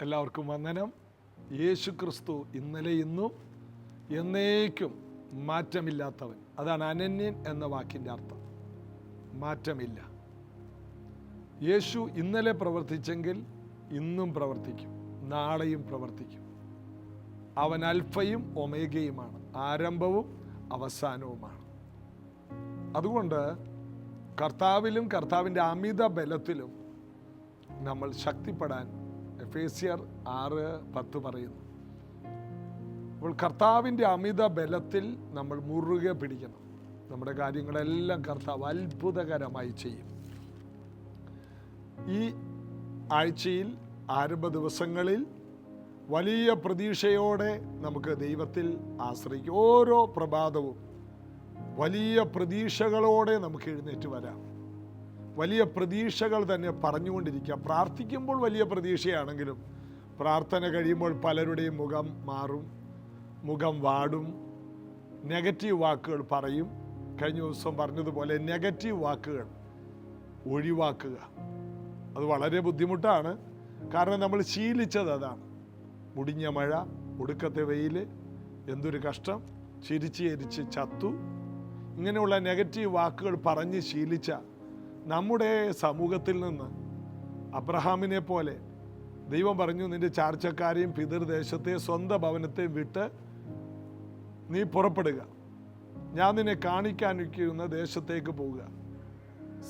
എല്ലാവർക്കും വന്ദനം. യേശു ക്രിസ്തു ഇന്നലെ ഇന്നും എന്നേക്കും മാറ്റമില്ലാത്തവൻ. അതാണ് അനന്യൻ എന്ന വാക്കിൻ്റെ അർത്ഥം. മാറ്റമില്ല. യേശു ഇന്നലെ പ്രവർത്തിച്ചെങ്കിൽ ഇന്നും പ്രവർത്തിക്കും, നാളെയും പ്രവർത്തിക്കും. അവൻ അൽഫയും ഒമേഗയുമാണ്, ആരംഭവും അവസാനവുമാണ്. അതുകൊണ്ട് കർത്താവിലും കർത്താവിൻ്റെ അമിത ബലത്തിലും നമ്മൾ ശക്തിപ്പെടാൻ എഫേസ്യർ 6:10 പറയുന്നു. അപ്പോൾ കർത്താവിൻ്റെ അമിത ബലത്തിൽ നമ്മൾ മുറുകെ പിടിക്കണം. നമ്മുടെ കാര്യങ്ങളെല്ലാം കർത്താവ് അത്ഭുതകരമായി ചെയ്യും. ഈ ആഴ്ചയിൽ ആരംഭ ദിവസങ്ങളിൽ വലിയ പ്രതീക്ഷയോടെ നമുക്ക് ദൈവത്തിൽ ആശ്രയിക്കും. ഓരോ പ്രഭാതവും വലിയ പ്രതീക്ഷകളോടെ നമുക്ക് എഴുന്നേറ്റ് വരാം. വലിയ പ്രതീക്ഷകൾ തന്നെ പറഞ്ഞുകൊണ്ടിരിക്കുക. പ്രാർത്ഥിക്കുമ്പോൾ വലിയ പ്രതീക്ഷയാണെങ്കിലും പ്രാർത്ഥന കഴിയുമ്പോൾ പലരുടെയും മുഖം മാറും, മുഖം വാടും, നെഗറ്റീവ് വാക്കുകൾ പറയും. കഴിഞ്ഞ ദിവസം പറഞ്ഞതുപോലെ നെഗറ്റീവ് വാക്കുകൾ ഒഴിവാക്കുക. അത് വളരെ ബുദ്ധിമുട്ടാണ്. കാരണം നമ്മൾ ശീലിച്ചത് അതാണ്. മുടിഞ്ഞ മഴ, ഒടുക്കത്തെ വെയിൽ, എന്തൊരു കഷ്ടം, ചിരിച്ച് ചിരിച്ച് ചത്തു, ഇങ്ങനെയുള്ള നെഗറ്റീവ് വാക്കുകൾ പറഞ്ഞ് ശീലിച്ച നമ്മുടെ സമൂഹത്തിൽ നിന്ന് അബ്രഹാമിനെ പോലെ ദൈവം പറഞ്ഞു, നിന്റെ ചാർച്ചക്കാരെയും പിതൃദേശത്തെ സ്വന്തം ഭവനത്തെ വിട്ട് നീ പുറപ്പെടുക, ഞാൻ നിന്നെ കാണിക്കാനിരിക്കുന്ന ദേശത്തേക്ക് പോവുക.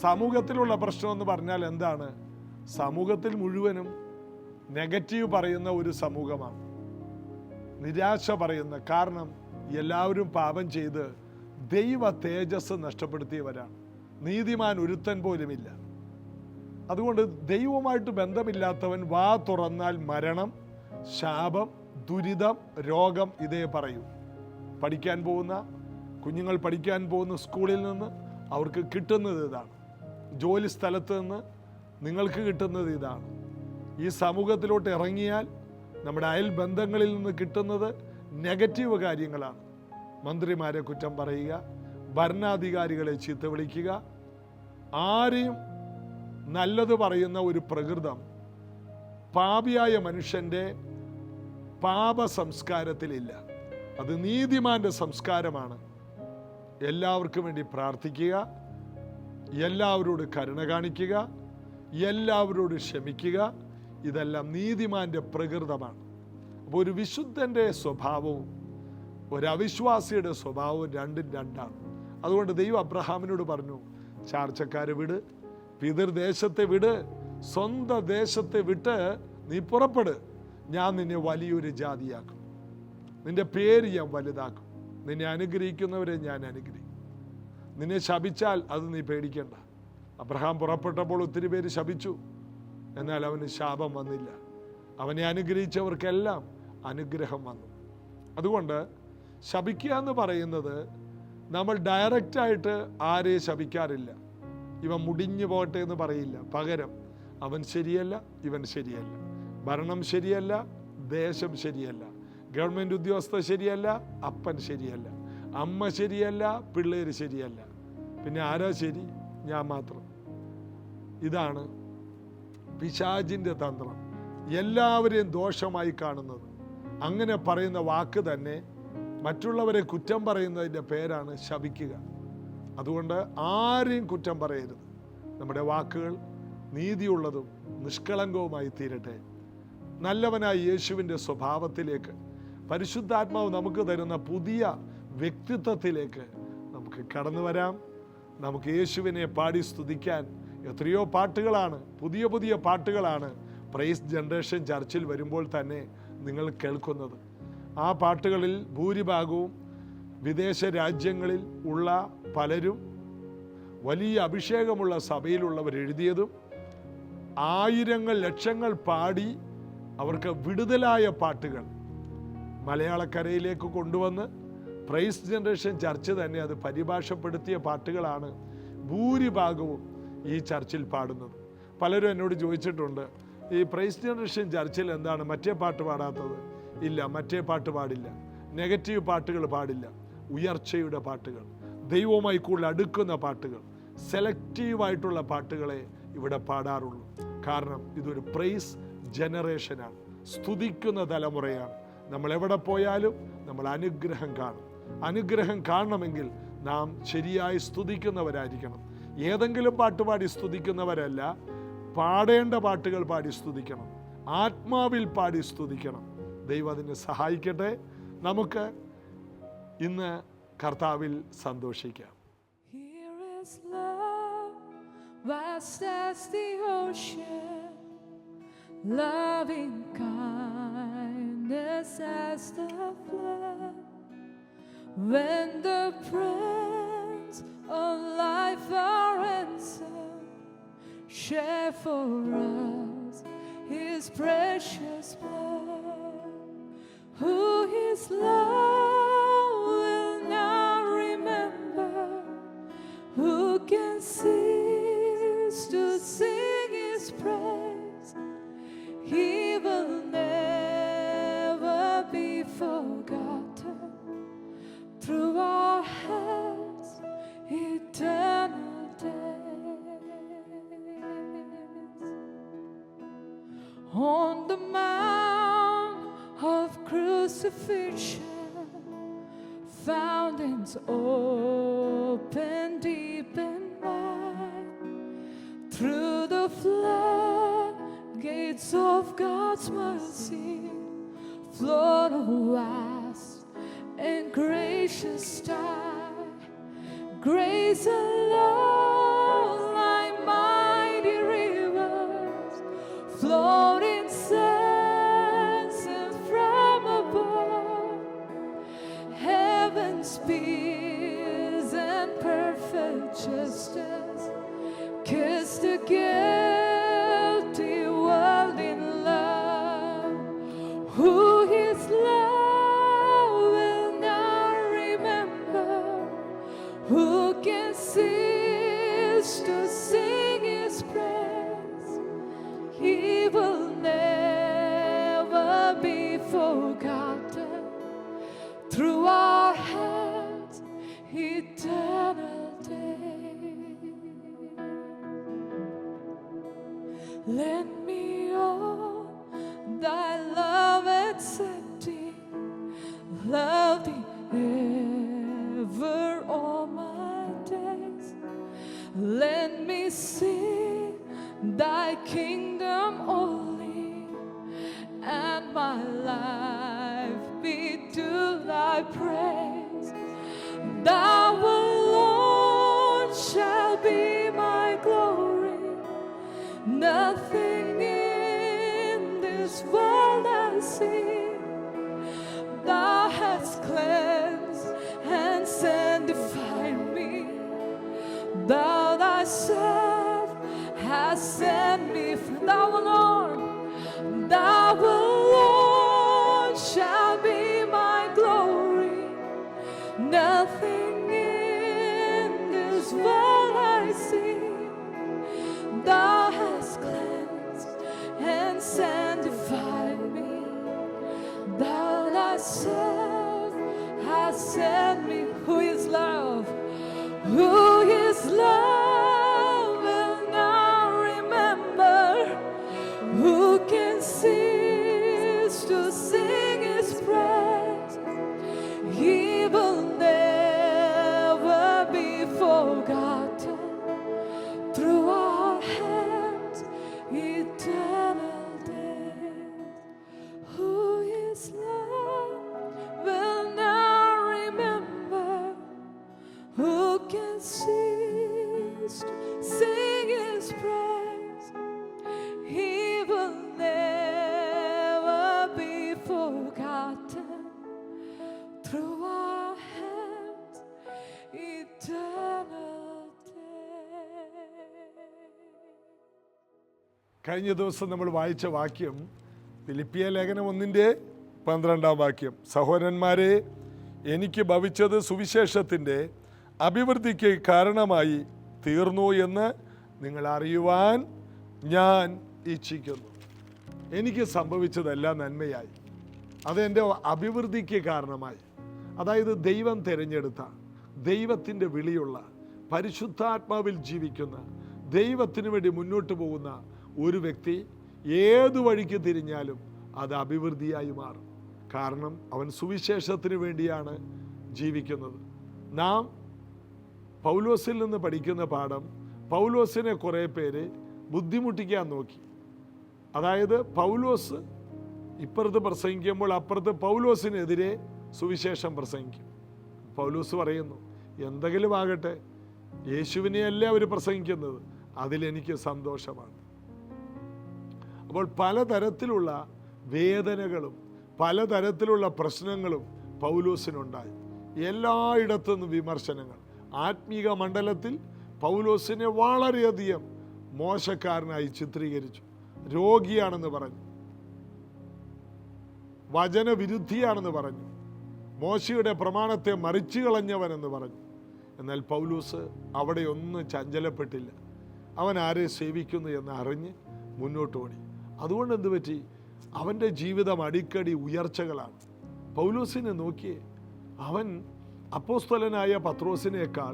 സമൂഹത്തിലുള്ള പ്രശ്നമെന്ന് പറഞ്ഞാൽ എന്താണ്? സമൂഹത്തിൽ മുഴുവനും നെഗറ്റീവ് പറയുന്ന ഒരു സമൂഹമാണ്, നിരാശ പറയുന്ന. കാരണം എല്ലാവരും പാപം ചെയ്ത് ദൈവ തേജസ് നഷ്ടപ്പെടുത്തിയവരാണ്. നീതിമാൻ ഒരുത്തൻ പോലുമില്ല. അതുകൊണ്ട് ദൈവവുമായിട്ട് ബന്ധമില്ലാത്തവൻ വാ തുറന്നാൽ മരണം, ശാപം, ദുരിതം, രോഗം ഇതേ പറയൂ. പഠിക്കാൻ പോകുന്ന കുഞ്ഞുങ്ങൾ പഠിക്കാൻ പോകുന്ന സ്കൂളിൽ നിന്ന് അവർക്ക് കിട്ടുന്നത് ഇതാണ്. ജോലി സ്ഥലത്ത് നിന്ന് നിങ്ങൾക്ക് കിട്ടുന്നത് ഇതാണ്. ഈ സമൂഹത്തിലോട്ട് ഇറങ്ങിയാൽ നമ്മുടെ അയൽ ബന്ധങ്ങളിൽ നിന്ന് കിട്ടുന്നത് നെഗറ്റീവ് കാര്യങ്ങളാണ്. മന്ത്രിമാരെ കുറ്റം പറയുക, ഭരണാധികാരികളെ ചീത്ത വിളിക്കുക, ആരെയും നല്ലത് പറയുന്ന ഒരു പ്രകൃതം പാപിയായ മനുഷ്യൻ്റെ പാപ സംസ്കാരത്തിലില്ല. അത് നീതിമാന്റെ സംസ്കാരമാണ്. എല്ലാവർക്കും വേണ്ടി പ്രാർത്ഥിക്കുക, എല്ലാവരോട് കരുണ കാണിക്കുക, എല്ലാവരോട് ക്ഷമിക്കുക. ഇതെല്ലാം നീതിമാന്റെ പ്രകൃതമാണ്. അപ്പോൾ ഒരു വിശുദ്ധൻ്റെ സ്വഭാവവും ഒരു അവിശ്വാസിയുടെ സ്വഭാവവും രണ്ടും രണ്ടാണ്. അതുകൊണ്ട് ദൈവം അബ്രഹാമിനോട് പറഞ്ഞു, ചാർച്ചക്കാരെ വിട്, പിതൃദേശത്തെ വിട്, സ്വന്തം ദേശത്തെ വിട്ട് നീ പുറപ്പെട്, ഞാൻ നിന്നെ വലിയൊരു ജാതിയാക്കും, നിന്റെ പേര് ഞാൻ വലുതാക്കും, നിന്നെ അനുഗ്രഹിക്കുന്നവരെ ഞാൻ അനുഗ്രഹിക്കും, നിന്നെ ശപിച്ചാൽ അത് നീ പേടിക്കണ്ട. അബ്രഹാം പുറപ്പെട്ടപ്പോൾ ഒത്തിരി പേര് ശപിച്ചു, എന്നാൽ അവന് ശാപം വന്നില്ല. അവനെ അനുഗ്രഹിച്ചവർക്കെല്ലാം അനുഗ്രഹം വന്നു. അതുകൊണ്ട് ശപിക്കുക എന്ന് പറയുന്നത് നമ്മൾ ഡയറക്റ്റായിട്ട് ആരെയും ശപിക്കാറില്ല. ഇവൻ മുടിഞ്ഞു പോകട്ടെ എന്ന് പറയില്ല. പകരം അവൻ ശരിയല്ല, ഇവൻ ശരിയല്ല, ഭരണം ശരിയല്ല, ദേശം ശരിയല്ല, ഗവൺമെൻറ് ഉദ്യോഗസ്ഥ ശരിയല്ല, അപ്പൻ ശരിയല്ല, അമ്മ ശരിയല്ല, പിള്ളേര് ശരിയല്ല, പിന്നെ ആരാ ശരി? ഞാൻ മാത്രം. ഇതാണ് പിശാചിൻ്റെ തന്ത്രം. എല്ലാവരെയും ദോഷമായി കാണുന്നത്. അങ്ങനെ പറയുന്ന വാക്ക് തന്നെ മറ്റുള്ളവരെ കുറ്റം പറയുന്നതിൻ്റെ പേരാണ് ശപിക്കുക. അതുകൊണ്ട് ആരെയും കുറ്റം പറയരുത്. നമ്മുടെ വാക്കുകൾ നീതിയുള്ളതും നിഷ്കളങ്കവുമായി തീരട്ടെ. നല്ലവനായ യേശുവിൻ്റെ സ്വഭാവത്തിലേക്ക്, പരിശുദ്ധാത്മാവ് നമുക്ക് തരുന്ന പുതിയ വ്യക്തിത്വത്തിലേക്ക് നമുക്ക് കടന്നു വരാം. നമുക്ക് യേശുവിനെ പാടി സ്തുതിക്കാൻ എത്രയോ പാട്ടുകളാണ്, പുതിയ പുതിയ പാട്ടുകളാണ് പ്രൈസ് ജനറേഷൻ ചർച്ചിൽ വരുമ്പോൾ തന്നെ നിങ്ങൾ കേൾക്കുന്നത്. ആ പാട്ടുകളിൽ ഭൂരിഭാഗവും വിദേശ രാജ്യങ്ങളിൽ ഉള്ള പലരും വലിയ അഭിഷേകമുള്ള സഭയിലുള്ളവർ എഴുതിയതും ആയിരങ്ങൾ ലക്ഷങ്ങൾ പാടി അവർക്ക് വിടുതലായ പാട്ടുകൾ മലയാളക്കരയിലേക്ക് കൊണ്ടുവന്ന് പ്രൈസ് ജനറേഷൻ ചർച്ച് തന്നെ അത് പരിഭാഷപ്പെടുത്തിയ പാട്ടുകളാണ് ഭൂരിഭാഗവും ഈ ചർച്ചിൽ പാടുന്നത്. പലരും എന്നോട് ചോദിച്ചിട്ടുണ്ട്, ഈ പ്രൈസ് ജനറേഷൻ ചർച്ചിൽ എന്താണ് മറ്റേ പാട്ട് പാടാത്തത്? ഇല്ല, മറ്റേ പാട്ട് പാടില്ല, നെഗറ്റീവ് പാട്ടുകൾ പാടില്ല, ഉയർച്ചയുടെ പാട്ടുകൾ, ദൈവവുമായി കൂടുതൽ അടുക്കുന്ന പാട്ടുകൾ, സെലക്റ്റീവായിട്ടുള്ള പാട്ടുകളെ ഇവിടെ പാടാറുള്ളൂ. കാരണം ഇതൊരു പ്രൈസ് ജനറേഷനാണ്, സ്തുതിക്കുന്ന തലമുറയാണ്. നമ്മൾ എവിടെ പോയാലും നമ്മൾ അനുഗ്രഹം കാണും. അനുഗ്രഹം കാണണമെങ്കിൽ നാം ശരിയായി സ്തുതിക്കുന്നവരായിരിക്കണം. ഏതെങ്കിലും പാട്ട് പാടി സ്തുതിക്കുന്നവരല്ല, പാടേണ്ട പാട്ടുകൾ പാടി സ്തുതിക്കണം, ആത്മാവിൽ പാടി സ്തുതിക്കണം. ദൈവം അതിനെ സഹായിക്കട്ടെ. നമുക്ക് ഇന്ന് കർത്താവിൽ സന്തോഷിക്കാം. Vast as the ocean, loving kindness as the flood. When the Prince of Life our ransom share for us His precious blood, who His love will now remember, who can cease to sing His praise. He will never be forgotten. Through our hearts, eternal days. On the mount of crucifixion, fountains open deep and wide. Through the floodgates of God's mercy, flowed a vast and gracious tide. Grace alone, like mighty rivers, flowed incessant from above. Heaven's peace and perfect justice kissed the guilty world in love. Who His love will not remember, who can cease to sing His praise. He will never be forgotten. Through our hands, eternal days. Lend me all Thy love accepting, love Thee ever all my days. Let me see Thy kingdom only, and my life be to Thy praise. Thou alone shall be my glory. Nothing in this world I see. Thou hast cleansed and sanctified me. Thou Thyself hast sent me. Thou alone shall be my glory. Nothing in this world I see. Thou hast cleansed and sanctified me. Thou Thyself hast sent me. Who is love? Who is love will now remember, who can cease to sing His praise. He will never be forgotten. Through our hands, eternal days. Who is love will now remember, who can cease to sing His praise. He will never be forgotten. Through our hands, eternal days. കഴിഞ്ഞ ദിവസം നമ്മൾ വായിച്ച വാക്യം ഫിലിപ്പിയ ലേഖനം 1:12 സഹോദരന്മാരെ, എനിക്ക് ഭവിച്ചത് സുവിശേഷത്തിൻ്റെ അഭിവൃദ്ധിക്ക് കാരണമായി തീർന്നു എന്ന് നിങ്ങൾ അറിയുവാൻ ഞാൻ ഇച്ഛിക്കുന്നു. എനിക്ക് സംഭവിച്ചതെല്ലാം നന്മയായി, അതെൻ്റെ അഭിവൃദ്ധിക്ക് കാരണമായി. അതായത് ദൈവം തിരഞ്ഞെടുത്ത, ദൈവത്തിൻ്റെ വിളിയുള്ള, പരിശുദ്ധാത്മാവിൽ ജീവിക്കുന്ന, ദൈവത്തിന് വേണ്ടി മുന്നോട്ട് പോകുന്ന ഒരു വ്യക്തി ഏതു വഴിക്ക് തിരിഞ്ഞാലും അത് അഭിവൃദ്ധിയായി മാറും. കാരണം അവൻ സുവിശേഷത്തിന് വേണ്ടിയാണ് ജീവിക്കുന്നത്. നാം പൗലോസിൽ നിന്ന് പഠിക്കുന്ന പാഠം, പൗലോസിനെ കുറേ പേര് ബുദ്ധിമുട്ടിക്കാൻ നോക്കി. അതായത് പൗലോസ് ഇപ്പുറത്ത് പ്രസംഗിക്കുമ്പോൾ അപ്പുറത്ത് പൗലോസിനെതിരെ സുവിശേഷം പ്രസംഗിക്കും. പൗലോസ് പറയുന്നു, എന്തെങ്കിലും ആകട്ടെ, യേശുവിനെയല്ല അവർ പ്രസംഗിക്കുന്നത്, അതിലെനിക്ക് സന്തോഷമാണ്. അപ്പോൾ പലതരത്തിലുള്ള വേദനകളും പലതരത്തിലുള്ള പ്രശ്നങ്ങളും പൗലോസിനുണ്ടായി. എല്ലായിടത്തു നിന്നും വിമർശനങ്ങൾ. ആത്മീക മണ്ഡലത്തിൽ പൗലോസിനെ വളരെയധികം മോശക്കാരനായി ചിത്രീകരിച്ചു. രോഗിയാണെന്ന് പറഞ്ഞു, വചനവിരുദ്ധിയാണെന്ന് പറഞ്ഞു, മോശയുടെ പ്രമാണത്തെ മറിച്ചു കളഞ്ഞവനെന്ന് പറഞ്ഞു. എന്നാൽ പൗലോസ് അവിടെ ഒന്നും ചഞ്ചലപ്പെട്ടില്ല. അവൻ ആരെ സേവിക്കുന്നു എന്ന് അറിഞ്ഞ് മുന്നോട്ട് ഓടി. അതുകൊണ്ട് എന്ത് പറ്റി? അവൻ്റെ ജീവിതം അടിക്കടി ഉയർച്ചകളാണ്. പൗലോസിനെ നോക്കിയേ, അവൻ അപ്പോസ്തലനായ പത്രോസിനേക്കാൾ,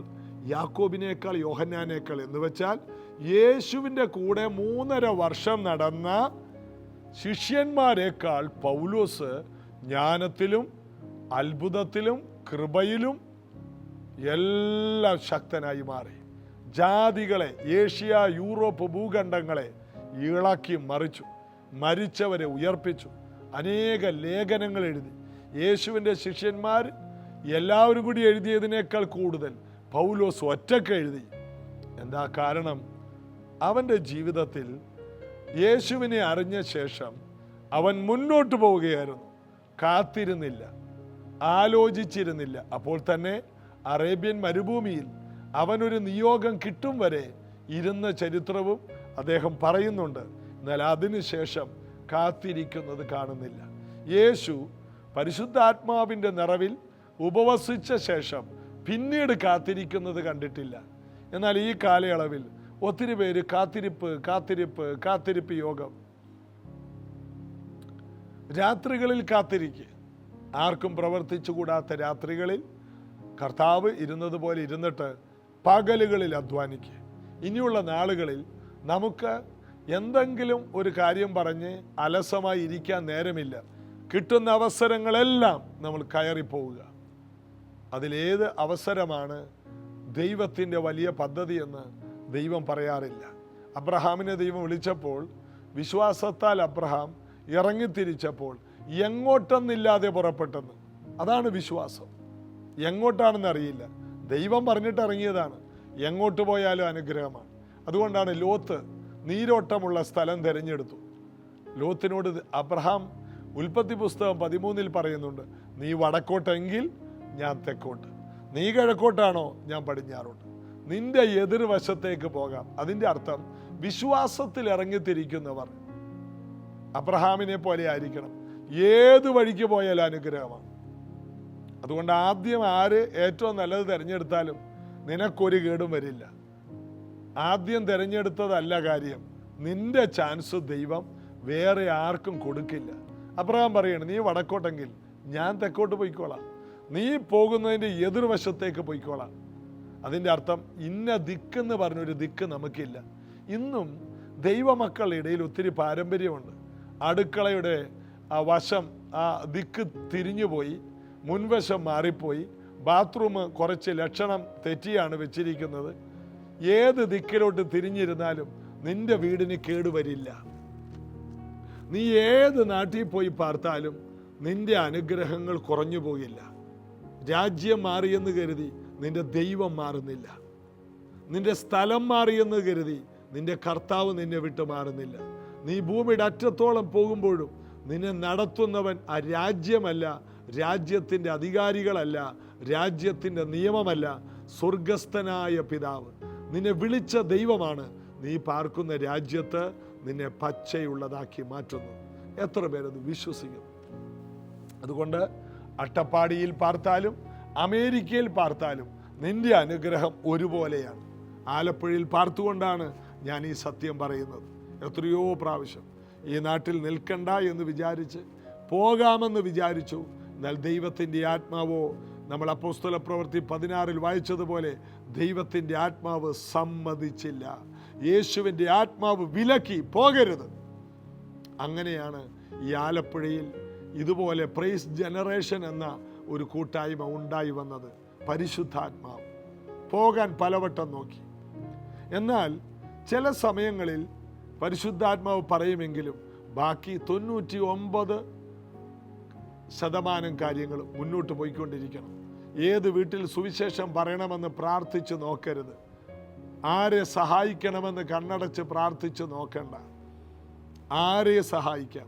യാക്കോബിനേക്കാൾ, യോഹന്നാനേക്കാൾ എന്ന് വെച്ചാൽ യേശുവിൻ്റെ കൂടെ 3.5 വർഷം നടന്ന ശിഷ്യന്മാരെക്കാൾ പൗലോസ് ജ്ഞാനത്തിലും അത്ഭുതത്തിലും കൃപയിലും എല്ലാം ശക്തനായി മാറി. ജാതികളെ, ഏഷ്യ, യൂറോപ്പ് ഭൂഖണ്ഡങ്ങളെ ഇളക്കി മറിച്ചു. മരിച്ചവരെ ഉയർപ്പിച്ചു. അനേക ലേഖനങ്ങൾ എഴുതി. യേശുവിൻ്റെ ശിഷ്യന്മാർ എല്ലാവരും കൂടി എഴുതിയതിനേക്കാൾ കൂടുതൽ പൗലോസ് ഒറ്റയ്ക്ക് എഴുതി. എന്താ കാരണം? അവൻ്റെ ജീവിതത്തിൽ യേശുവിനെ അറിഞ്ഞ ശേഷം അവൻ മുന്നോട്ട് പോവുകയായിരുന്നു. കാത്തിരുന്നില്ല, ആലോചിച്ചിരുന്നില്ല. അപ്പോൾ തന്നെ അറേബ്യൻ മരുഭൂമിയിൽ അവനൊരു നിയോഗം കിട്ടും വരെ ഇരുന്ന ചരിത്രവും അദ്ദേഹം പറയുന്നുണ്ട്. എന്നാൽ അതിനുശേഷം കാത്തിരിക്കുന്നത് കാണുന്നില്ല. യേശു പരിശുദ്ധാത്മാവിൻ്റെ നിറവിൽ ഉപവസിച്ച ശേഷം പിന്നീട് കാത്തിരിക്കുന്നത് കണ്ടിട്ടില്ല. എന്നാൽ ഈ കാലയളവിൽ ഒത്തിരി പേര് കാത്തിരിപ്പ് യോഗം. രാത്രികളിൽ കാത്തിരിക്കുക. ആർക്കും പ്രവർത്തിച്ചുകൂടാത്ത രാത്രികളിൽ കർത്താവ് ഇരുന്നത് പോലെ ഇരുന്നിട്ട് പകലുകളിൽ അധ്വാനിക്കുക. ഇനിയുള്ള നാളുകളിൽ നമുക്ക് എന്തെങ്കിലും ഒരു കാര്യം പറഞ്ഞ് അലസമായി ഇരിക്കാൻ നേരമില്ല. കിട്ടുന്ന അവസരങ്ങളെല്ലാം നമ്മൾ കയറിപ്പോവുക. അതിലേത് അവസരമാണ് ദൈവത്തിൻ്റെ വലിയ പദ്ധതി എന്ന് ദൈവം പറയാറില്ല. അബ്രഹാമിനെ ദൈവം വിളിച്ചപ്പോൾ വിശ്വാസത്താൽ അബ്രഹാം ഇറങ്ങിത്തിരിച്ചപ്പോൾ എങ്ങോട്ടെന്നില്ലാതെ പുറപ്പെട്ടെന്ന്. അതാണ് വിശ്വാസം. എങ്ങോട്ടാണെന്ന് അറിയില്ല, ദൈവം പറഞ്ഞിട്ട് ഇറങ്ങിയതാണ്. എങ്ങോട്ട് പോയാലും അനുഗ്രഹമാണ്. അതുകൊണ്ടാണ് ലോത്ത് നീരോട്ടമുള്ള സ്ഥലം തിരഞ്ഞെടുത്തു. ലോത്തിനോട് അബ്രഹാം ഉൽപ്പത്തി പുസ്തകം 13 പറയുന്നുണ്ട്, നീ വടക്കോട്ടെങ്കിൽ ഞാൻ തെക്കോട്ട്, നീ കിഴക്കോട്ടാണോ ഞാൻ പടിഞ്ഞാറോട്ട്, നിന്റെ എതിർവശത്തേക്ക് പോകാം. അതിൻ്റെ അർത്ഥം വിശ്വാസത്തിൽ ഇറങ്ങിത്തിരിക്കുന്നവർ അബ്രഹാമിനെ പോലെ ആയിരിക്കണം. ഏത് വഴിക്ക് പോയാലും അനുഗ്രഹമാണ്. അതുകൊണ്ട് ആദ്യം ആര് ഏറ്റവും നല്ലത് തിരഞ്ഞെടുത്താലും നിനക്കൊരു കേടും വരില്ല. ആദ്യം തിരഞ്ഞെടുത്തതല്ല കാര്യം, നിന്റെ ചാൻസ് ദൈവം വേറെ ആർക്കും കൊടുക്കില്ല. അബ്രഹാം പറയണം, നീ വടക്കോട്ടെങ്കിൽ ഞാൻ തെക്കോട്ട് പോയിക്കോളാം, നീ പോകുന്നതിൻ്റെ എതിർവശത്തേക്ക് പോയിക്കോളാം. അതിൻ്റെ അർത്ഥം ഇന്ന ദിക്കെന്ന് പറഞ്ഞൊരു ദിക്ക് നമുക്കില്ല. ഇന്നും ദൈവമക്കളുടെ ഇടയിൽ ഒത്തിരി പാരമ്പര്യമുണ്ട്. അടുക്കളയുടെ ആ വശം, ആ ദിക്ക് തിരിഞ്ഞുപോയി, മുൻവശം മാറിപ്പോയി, ബാത്റൂം കുറച്ച് ലക്ഷണം തെറ്റിയാണ് വെച്ചിരിക്കുന്നത്. ഏത് ദിക്കിലോട്ട് തിരിഞ്ഞിരുന്നാലും നിന്റെ വീടിന് കേടുവരില്ല. നീ ഏത് നാട്ടിൽ പോയി പാർത്താലും നിന്റെ അനുഗ്രഹങ്ങൾ കുറഞ്ഞു പോകില്ല. രാജ്യം മാറിയെന്ന് കരുതി നിന്റെ ദൈവം മാറുന്നില്ല. നിന്റെ സ്ഥലം മാറിയെന്ന് കരുതി നിന്റെ കർത്താവ് നിന്നെ വിട്ട് മാറുന്നില്ല. നീ ഭൂമിയുടെ അറ്റത്തോളം പോകുമ്പോഴും നിന്നെ നടത്തുന്നവൻ ആ രാജ്യമല്ല, രാജ്യത്തിൻ്റെ അധികാരികളല്ല, രാജ്യത്തിൻ്റെ നിയമമല്ല, സ്വർഗസ്ഥനായ പിതാവ്. നിന്നെ വിളിച്ച ദൈവമാണ് നീ പാർക്കുന്ന രാജ്യത്ത് നിന്നെ പച്ചയുള്ളതാക്കി മാറ്റുന്നു. എത്ര പേരത് വിശ്വസിക്കുന്നു? അതുകൊണ്ട് അട്ടപ്പാടിയിൽ പാർത്താലും അമേരിക്കയിൽ പാർത്താലും നിന്റെ അനുഗ്രഹം ഒരുപോലെയാണ്. ആലപ്പുഴയിൽ പാർത്തുകൊണ്ടാണ് ഞാൻ ഈ സത്യം പറയുന്നത്. എത്രയോ പ്രാവശ്യം ഈ നാട്ടിൽ നിൽക്കണ്ട എന്ന് വിചാരിച്ച് പോകാമെന്ന് വിചാരിച്ചു. എന്നാൽ ദൈവത്തിൻ്റെ ആത്മാവോ, നമ്മൾ അപ്പോസ്തല പ്രവൃത്തി 16 വായിച്ചതുപോലെ ദൈവത്തിൻ്റെ ആത്മാവ് സമ്മതിച്ചില്ല. യേശുവിൻ്റെ ആത്മാവ് വിലക്കി, പോകരുത്. അങ്ങനെയാണ് ഈ ആലപ്പുഴയിൽ ഇതുപോലെ പ്രൈസ് ജനറേഷൻ എന്ന ഒരു കൂട്ടായ്മ ഉണ്ടായി വന്നത്. പരിശുദ്ധാത്മാവ് പോകാൻ പലവട്ടം നോക്കി. എന്നാൽ ചില സമയങ്ങളിൽ പരിശുദ്ധാത്മാവ് പറയുമെങ്കിലും ബാക്കി 99% കാര്യങ്ങൾ മുന്നോട്ട് പോയിക്കൊണ്ടിരിക്കണം. ഏത് വീട്ടിൽ സുവിശേഷം പറയണമെന്ന് പ്രാർത്ഥിച്ച് നോക്കരുത്. ആരെ സഹായിക്കണമെന്ന് കണ്ണടച്ച് പ്രാർത്ഥിച്ച് നോക്കണ്ട. ആരെ സഹായിക്കാം,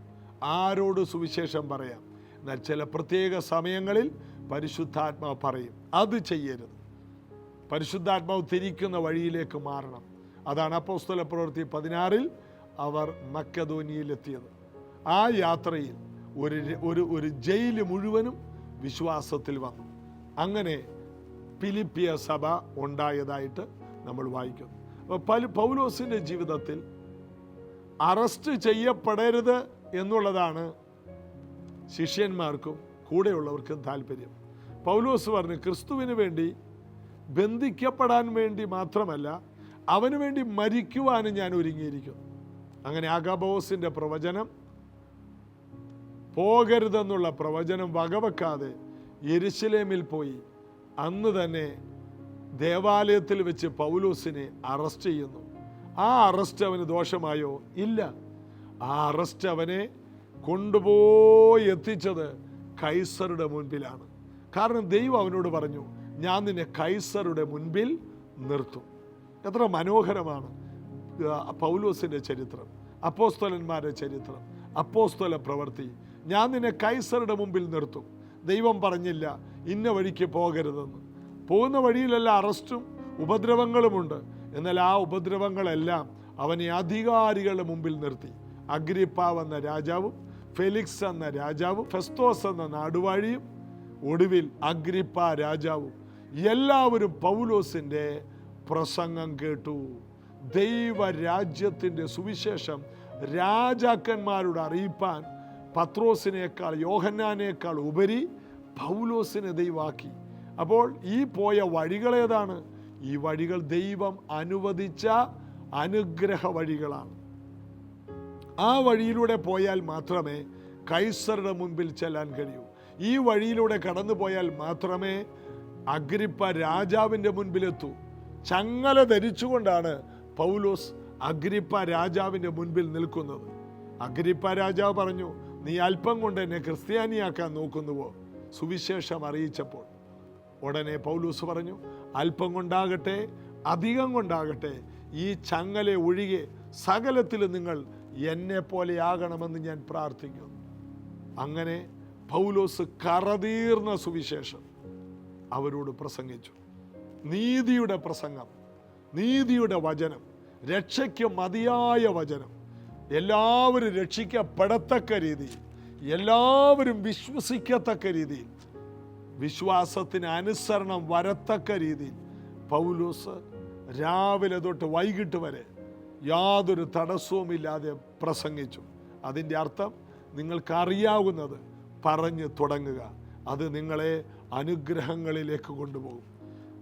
ആരോട് സുവിശേഷം പറയാം. എന്നാൽ ചില പ്രത്യേക സമയങ്ങളിൽ പരിശുദ്ധാത്മാവ് പറയും, അത് ചെയ്യരുത്. പരിശുദ്ധാത്മാവ് തിരിക്കുന്ന വഴിയിലേക്ക് മാറണം. അതാണ് അപ്പോസ്തല പ്രവൃത്തി 16 അവർ മക്കെദോനിയയിലെത്തിയത്. ആ യാത്രയിൽ ഒരു ജയില് മുഴുവനും വിശ്വാസത്തിൽ വന്നു. അങ്ങനെ ഫിലിപ്പിയ സഭ ഉണ്ടായതായിട്ട് നമ്മൾ വായിക്കുന്നു. അപ്പോൾ പൗലോസിൻ്റെ ജീവിതത്തിൽ അറസ്റ്റ് ചെയ്യപ്പെടരുത് എന്നുള്ളതാണ് ശിഷ്യന്മാർക്കും കൂടെയുള്ളവർക്കും താല്പര്യം. പൗലോസ് പറഞ്ഞു, ക്രിസ്തുവിന് വേണ്ടി ബന്ധിക്കപ്പെടാൻ വേണ്ടി മാത്രമല്ല, അവന് വേണ്ടി മരിക്കുവാനും ഞാൻ ഒരുങ്ങിയിരിക്കുന്നു. അങ്ങനെ അഗബോസിൻ്റെ പ്രവചനം, പോകരുതെന്നുള്ള പ്രവചനം വകവെക്കാതെ യെരുശലേമിൽ പോയി അന്ന് തന്നെ ദേവാലയത്തിൽ വെച്ച് പൗലോസിനെ അറസ്റ്റ് ചെയ്യുന്നു. ആ അറസ്റ്റ് അവന് ദോഷമായോ? ഇല്ല. ആ അറസ്റ്റ് അവനെ കൊണ്ടുപോയി എത്തിച്ചത് കൈസറുടെ മുൻപിലാണ്. കാരണം ദൈവം അവനോട് പറഞ്ഞു, ഞാൻ നിന്നെ കൈസറുടെ മുൻപിൽ നിർത്തും. എത്ര മനോഹരമാണ് പൗലോസിൻ്റെ ചരിത്രം, അപ്പോസ്തലന്മാരുടെ ചരിത്രം, അപ്പോസ്തല പ്രവൃത്തി. ഞാൻ നിന്നെ കൈസറുടെ മുമ്പിൽ നിർത്തും. ദൈവം പറഞ്ഞില്ല ഇന്ന വഴിക്ക് പോകരുതെന്ന്. പോകുന്ന വഴിയിലെല്ലാം അറസ്റ്റും ഉപദ്രവങ്ങളുമുണ്ട്. എന്നാൽ ആ ഉപദ്രവങ്ങളെല്ലാം അവനെ അധികാരികളുടെ മുമ്പിൽ നിർത്തി. അഗ്രിപ്പാവ് എന്ന രാജാവും ഫെലിക്സ് എന്ന രാജാവും ഫെസ്തോസ് എന്ന നാടുവാഴിയും ഒടുവിൽ അഗ്രിപ്പ രാജാവും എല്ലാവരും പൗലോസിൻ്റെ പ്രസംഗം കേട്ടു. ദൈവരാജ്യത്തിൻ്റെ സുവിശേഷം രാജാക്കന്മാരോട് അറിയിപ്പാൻ പത്രോസിനേക്കാൾ യോഹന്നാനേക്കാൾ ഉപരി പൗലോസിനെ ദൈവാക്കി. അപ്പോൾ ഈ പോയ വഴികളേതാണ്? ഈ വഴികൾ ദൈവം അനുവദിച്ച അനുഗ്രഹ വഴികളാണ്. ആ വഴിയിലൂടെ പോയാൽ മാത്രമേ കൈസറുടെ മുൻപിൽ ചെല്ലാൻ കഴിയൂ. ഈ വഴിയിലൂടെ കടന്നു പോയാൽ മാത്രമേ അഗ്രിപ്പ രാജാവിൻ്റെ മുൻപിലെത്തൂ. ചങ്ങല ധരിച്ചുകൊണ്ടാണ് പൗലോസ് അഗ്രിപ്പ രാജാവിൻ്റെ മുൻപിൽ നിൽക്കുന്നത്. അഗ്രിപ്പ രാജാവ് പറഞ്ഞു, നീ അല്പം കൊണ്ട് എന്നെ ക്രിസ്ത്യാനിയാക്കാൻ നോക്കുന്നുവോ? സുവിശേഷം അറിയിച്ചപ്പോൾ ഉടനെ പൗലോസ് പറഞ്ഞു, അല്പം കൊണ്ടാകട്ടെ അധികം കൊണ്ടാകട്ടെ ഈ ചങ്ങല ഒഴികെ സകലത്തിലും നിങ്ങൾ എന്നെ പോലെയാകണമെന്ന് ഞാൻ പ്രാർത്ഥിക്കുന്നു. അങ്ങനെ പൗലോസ് കറതീർന്ന സുവിശേഷം അവരോട് പ്രസംഗിച്ചു. നീതിയുടെ പ്രസംഗം, നീതിയുടെ വചനം, രക്ഷയ്ക്ക് മതിയായ വചനം, എല്ലാവരും രക്ഷിക്കപ്പെടത്തക്ക രീതിയിൽ, എല്ലാവരും വിശ്വസിക്കത്തക്ക രീതിയിൽ, വിശ്വാസത്തിന് അനുസരണം വരത്തക്ക രീതിയിൽ പൗലോസ് രാവിലെ തൊട്ട് വൈകിട്ട് വരെ യാതൊരു തടസ്സവുമില്ലാതെ പ്രസംഗിച്ചു. അതിൻ്റെ അർത്ഥം നിങ്ങൾക്കറിയാവുന്നത് പറഞ്ഞ് തുടങ്ങുക. അത് നിങ്ങളെ അനുഗ്രഹങ്ങളിലേക്ക് കൊണ്ടുപോകും.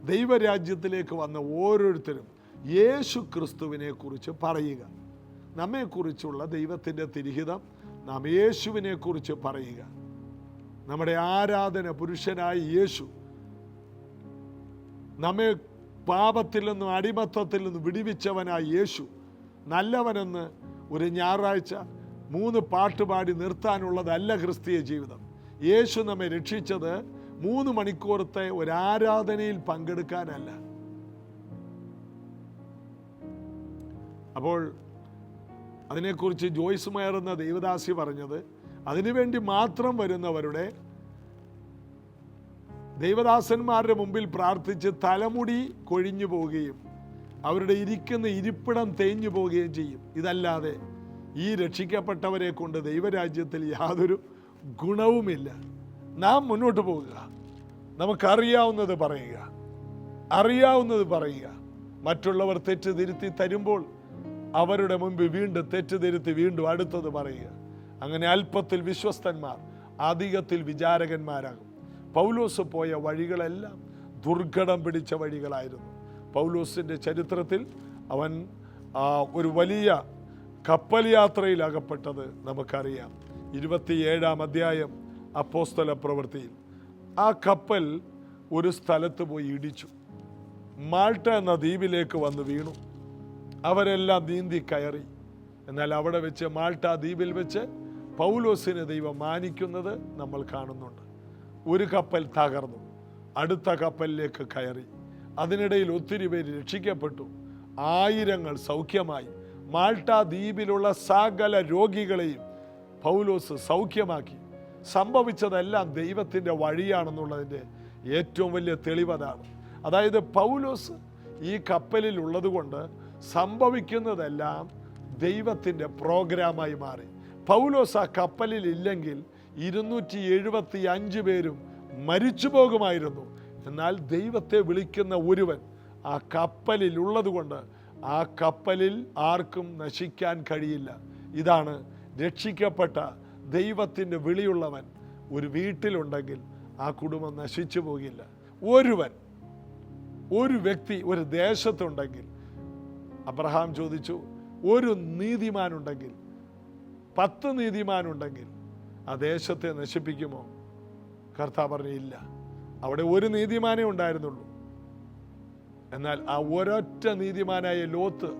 ദൈവരാജ്യത്തിലേക്ക് വന്ന ഓരോരുത്തരും യേശു ക്രിസ്തുവിനെ കുറിച്ച് പറയുക. നമ്മെക്കുറിച്ചുള്ള ദൈവത്തിൻ്റെ തിരിഹിതം നാം യേശുവിനെ കുറിച്ച് പറയുക. നമ്മുടെ ആരാധന പുരുഷനായ യേശു നമ്മെ പാപത്തിൽ നിന്നും അടിമത്തത്തിൽ നിന്നും വിടുവിച്ചവനായ യേശു നല്ലവനെന്ന് ഒരു ഞായറാഴ്ച 3 പാട്ടുപാടി നിർത്താനുള്ളതല്ല ക്രിസ്തീയ ജീവിതം. യേശു നമ്മെ രക്ഷിച്ചത് 3 മണിക്കൂറത്തെ ഒരു ആരാധനയിൽ പങ്കെടുക്കാനല്ല. അപ്പോൾ അതിനെക്കുറിച്ച് ജോയ്സ് മേയർ എന്ന ദേവദാസി പറഞ്ഞത്, അതിനുവേണ്ടി മാത്രം വരുന്നവരുടെ ദൈവദാസന്മാരുടെ മുമ്പിൽ പ്രാർത്ഥിച്ച് തലമുടി കൊഴിഞ്ഞു പോവുകയും അവരുടെ ഇരിക്കുന്ന ഇരിപ്പിടം തേഞ്ഞു പോവുകയും ചെയ്യും. ഇതല്ലാതെ ഈ രക്ഷിക്കപ്പെട്ടവരെ കൊണ്ട് ദൈവരാജ്യത്തിൽ യാതൊരു ഗുണവുമില്ല. നാം മുന്നോട്ട് പോകുക, നമുക്കറിയാവുന്നത് പറയുക, അറിയാവുന്നത് പറയുക. മറ്റുള്ളവർ തെറ്റ് തിരുത്തി തരുമ്പോൾ അവരുടെ മുൻപിൽ വീണ്ടും തെറ്റ് തിരുത്തി വീണ്ടും അടുത്തത് പറയുക. അങ്ങനെ അല്പത്തിൽ വിശ്വസ്തന്മാർ അധികത്തിൽ വിചാരകന്മാരാകും. പൗലോസ് പോയ വഴികളെല്ലാം ദുർഘടം പിടിച്ച വഴികളായിരുന്നു. പൗലോസിൻ്റെ ചരിത്രത്തിൽ അവൻ ഒരു വലിയ കപ്പൽ യാത്രയിൽ അകപ്പെട്ടത് നമുക്കറിയാം. 27-ാം അധ്യായം അപ്പോസ്തല പ്രവൃത്തിയിൽ. ആ കപ്പൽ ഒരു സ്ഥലത്ത് പോയി ഇടിച്ചു. മാൾട്ട എന്ന ദ്വീപിലേക്ക് വന്ന് വീണു. അവരെല്ലാം നീന്തി കയറി. എന്നാൽ അവിടെ വെച്ച് മാൾട്ട ദ്വീപിൽ വെച്ച് പൗലോസിനെ ദൈവം മാനിക്കുന്നത് നമ്മൾ കാണുന്നുണ്ട്. ഒരു കപ്പൽ തകർന്നു, അടുത്ത കപ്പലിലേക്ക് കയറി. അതിനിടയിൽ ഒത്തിരി പേര് രക്ഷിക്കപ്പെട്ടു. ആയിരങ്ങൾ സൗഖ്യമായി. മാൾട്ട ദ്വീപിലുള്ള സകല രോഗികളെയും പൗലോസ് സൗഖ്യമാക്കി. സംഭവിച്ചതെല്ലാം ദൈവത്തിൻ്റെ വഴിയാണെന്നുള്ളതിൻ്റെ ഏറ്റവും വലിയ തെളിവതാണ്. അതായത് പൗലോസ് ഈ കപ്പലിൽ ഉള്ളതുകൊണ്ട് സംഭവിക്കുന്നതെല്ലാം ദൈവത്തിൻ്റെ പ്രോഗ്രാമായി മാറി. പൗലോസ് ആ കപ്പലിൽ ഇല്ലെങ്കിൽ 275 പേരും മരിച്ചു പോകുമായിരുന്നു. എന്നാൽ ദൈവത്തെ വിളിക്കുന്ന ഒരുവൻ ആ കപ്പലിൽ ഉള്ളതുകൊണ്ട് ആ കപ്പലിൽ ആർക്കും നശിക്കാൻ കഴിയില്ല. ഇതാണ് രക്ഷിക്കപ്പെട്ട ദൈവത്തിൻ്റെ വിളിയുള്ളവൻ ഒരു വീട്ടിലുണ്ടെങ്കിൽ ആ കുടുംബം നശിച്ചു പോകില്ല. ഒരു വ്യക്തി ഒരു ദേശത്തുണ്ടെങ്കിൽ, അബ്രഹാം ചോദിച്ചു, ഒരു നീതിമാനുണ്ടെങ്കിൽ, 10 നീതിമാനുണ്ടെങ്കിൽ ആ ദേശത്തെ നശിപ്പിക്കുമോ? കർത്താവ് പറഞ്ഞു ഇല്ല. അവിടെ ഒരു നീതിമാനേ ഉണ്ടായിരുന്നുള്ളൂ. എന്നാൽ ആ ഒരൊറ്റ നീതിമാനായ ലോത്ത്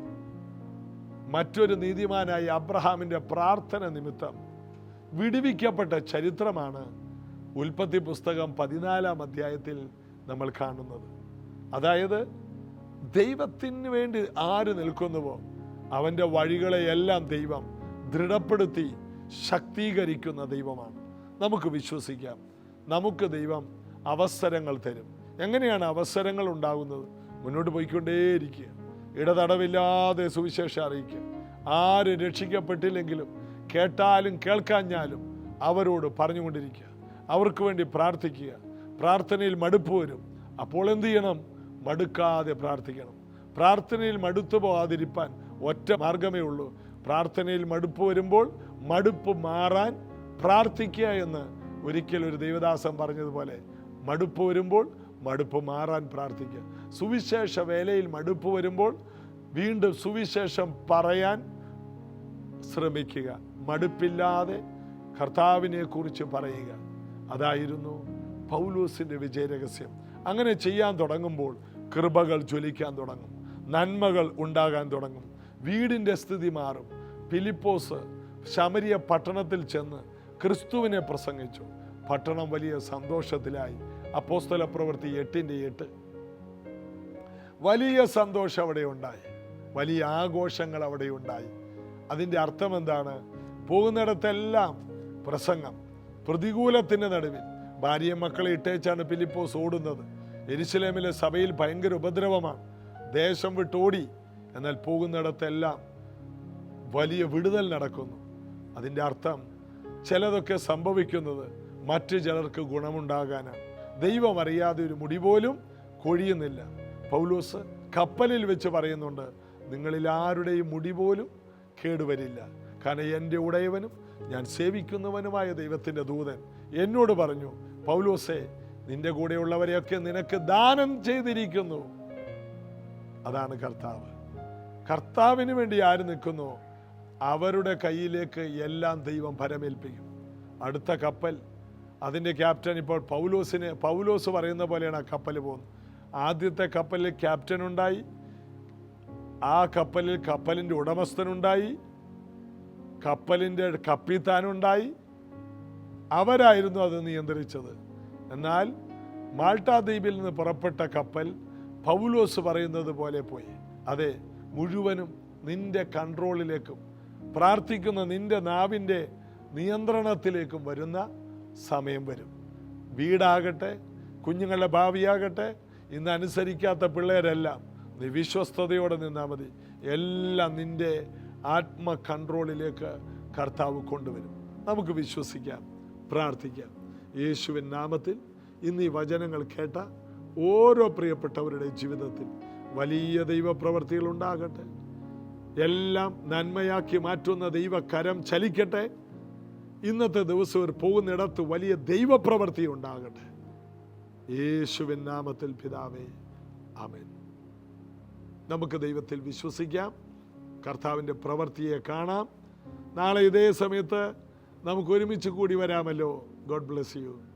മറ്റൊരു നീതിമാനായ അബ്രഹാമിൻ്റെ പ്രാർത്ഥന നിമിത്തം വിടുവിക്കപ്പെട്ട ചരിത്രമാണ് ഉൽപ്പത്തി പുസ്തകം 14-ാം അധ്യായത്തിൽ നമ്മൾ കാണുന്നത്. അതായത് ദൈവത്തിന് വേണ്ടി ആര് നിൽക്കുന്നുവോ അവൻ്റെ വഴികളെയെല്ലാം ദൈവം ദൃഢപ്പെടുത്തി ശക്തീകരിക്കുന്ന ദൈവമാണ്. നമുക്ക് വിശ്വസിക്കാം, നമുക്ക് ദൈവം അവസരങ്ങൾ തരും. എങ്ങനെയാണ് അവസരങ്ങൾ ഉണ്ടാകുന്നത്? മുന്നോട്ട് പോയിക്കൊണ്ടേയിരിക്കുക, ഇടതടവില്ലാതെ സുവിശേഷം അറിയിക്കുക. ആര് രക്ഷിക്കപ്പെട്ടില്ലെങ്കിലും കേട്ടാലും കേൾക്കാഞ്ഞാലും അവരോട് പറഞ്ഞുകൊണ്ടിരിക്കുക, അവർക്ക് വേണ്ടി പ്രാർത്ഥിക്കുക. പ്രാർത്ഥനയിൽ മടുപ്പ് വരും, അപ്പോൾ എന്ത് ചെയ്യണം? മടുക്കാതെ പ്രാർത്ഥിക്കണം. പ്രാർത്ഥനയിൽ മടുത്തു പോകാതിരിക്കാൻ ഒറ്റ മാർഗമേ ഉള്ളൂ. പ്രാർത്ഥനയിൽ മടുപ്പ് വരുമ്പോൾ മടുപ്പ് മാറാൻ പ്രാർത്ഥിക്കുക എന്ന് ഒരിക്കൽ ഒരു ദൈവദാസൻ പറഞ്ഞതുപോലെ, മടുപ്പ് വരുമ്പോൾ മടുപ്പ് മാറാൻ പ്രാർത്ഥിക്കുക. സുവിശേഷ വേലയിൽ മടുപ്പ് വരുമ്പോൾ വീണ്ടും സുവിശേഷം പറയാൻ ശ്രമിക്കുക. മടുപ്പില്ലാതെ കർത്താവിനെ കുറിച്ച് പറയുക. അതായിരുന്നു പൗലോസിൻ്റെ വിജയരഹസ്യം. അങ്ങനെ ചെയ്യാൻ തുടങ്ങുമ്പോൾ കൃപകൾ ജ്വലിക്കാൻ തുടങ്ങും, നന്മകൾ ഉണ്ടാകാൻ തുടങ്ങും, വീടിൻ്റെ സ്ഥിതി മാറും. ഫിലിപ്പോസ് ശമരിയ പട്ടണത്തിൽ ചെന്ന് ക്രിസ്തുവിനെ പ്രസംഗിച്ചു. പട്ടണം വലിയ സന്തോഷത്തിലായി. അപ്പോസ്തല പ്രവൃത്തി 8:8. വലിയ സന്തോഷം അവിടെ ഉണ്ടായി, വലിയ ആഘോഷങ്ങൾ അവിടെ ഉണ്ടായി. അതിൻ്റെ അർത്ഥം എന്താണ്? പോകുന്നിടത്തെല്ലാം പ്രസംഗം. പ്രതികൂലത്തിൻ്റെ നടുവിൽ ഭാര്യയും മക്കളെ ഇട്ടേച്ചാണ് ഫിലിപ്പോസ് ഓടുന്നത്. യെരുശലേമിലെ സഭയിൽ ഭയങ്കര ഉപദ്രവമാണ്, ദേശം വിട്ടോടി. എന്നാൽ പോകുന്നിടത്തെല്ലാം വലിയ വിടുതൽ നടക്കുന്നു. അതിൻ്റെ അർത്ഥം ചിലതൊക്കെ സംഭവിക്കുന്നത് മറ്റു ചിലർക്ക് ഗുണമുണ്ടാകാനാണ്. ദൈവം അറിയാതെ ഒരു മുടി പോലും കൊഴിയുന്നില്ല. പൗലോസ് കപ്പലിൽ വെച്ച് പറയുന്നുണ്ട്, നിങ്ങളിൽ ആരുടെയും മുടി പോലും കേടുവരില്ല. കാരണം എൻ്റെ ഉടയവനും ഞാൻ സേവിക്കുന്നവനുമായ ദൈവത്തിൻ്റെ ദൂതൻ എന്നോട് പറഞ്ഞു, പൗലോസേ, നിന്റെ കൂടെയുള്ളവരെയൊക്കെ നിനക്ക് ദാനം ചെയ്തിരിക്കുന്നു. അതാണ് കർത്താവ്. കർത്താവിന് വേണ്ടി ആര് നിൽക്കുന്നു അവരുടെ കയ്യിലേക്ക് എല്ലാം ദൈവം ഭരമേൽപ്പിക്കും. അടുത്ത കപ്പൽ, അതിൻ്റെ ക്യാപ്റ്റൻ ഇപ്പോൾ പൗലോസ് പറയുന്ന പോലെയാണ് ആ കപ്പൽ പോകുന്നത്. ആദ്യത്തെ കപ്പലിൽ ക്യാപ്റ്റൻ ഉണ്ടായി, ആ കപ്പലിൽ കപ്പലിൻ്റെ ഉടമസ്ഥനുണ്ടായി, കപ്പലിൻ്റെ കപ്പിത്താനുണ്ടായി. അവരായിരുന്നു അത് നിയന്ത്രിച്ചത്. എന്നാൽ മാൾട്ട ദ്വീപിൽ നിന്ന് പുറപ്പെട്ട കപ്പൽ പൗലോസ് പറയുന്നത് പോലെ പോയി. അതെ, മുഴുവനും നിന്റെ കൺട്രോളിലേക്കും പ്രാർത്ഥിക്കുന്ന നിന്റെ നാവിൻ്റെ നിയന്ത്രണത്തിലേക്കും വരുന്ന സമയം വരും. വീടാകട്ടെ, കുഞ്ഞുങ്ങളുടെ ഭാവിയാകട്ടെ, ഇന്ന് അനുസരിക്കാത്ത പിള്ളേരെല്ലാം നീ വിശ്വസ്തയോടെ നിന്നാൽ മതി. എല്ലാം നിന്റെ ആത്മ കൺട്രോളിലേക്ക് കർത്താവ് കൊണ്ടുവരും. നമുക്ക് വിശ്വസിക്കാം, പ്രാർത്ഥിക്കാം. യേശുവിൻ നാമത്തിൽ ഇന്ന് ഈ വചനങ്ങൾ കേട്ട ഓരോ പ്രിയപ്പെട്ടവരുടെ ജീവിതത്തിൽ വലിയ ദൈവപ്രവർത്തികൾ ഉണ്ടാകട്ടെ. എല്ലാം നന്മയാക്കി മാറ്റുന്ന ദൈവകരം ചലിക്കട്ടെ. ഇന്നത്തെ ദിവസം ഒരു പോകുന്നിടത്ത് വലിയ ദൈവപ്രവൃത്തി ഉണ്ടാകട്ടെ. യേശുവിൻ നാമത്തിൽ പിതാവേ, ആമേൻ. നമുക്ക് ദൈവത്തിൽ വിശ്വസിക്കാം, കർത്താവിൻ്റെ പ്രവൃത്തിയെ കാണാം. നാളെ ഇതേ സമയത്ത് നമുക്ക് ഒരുമിച്ച് കൂടി വരാമല്ലോ. God bless you.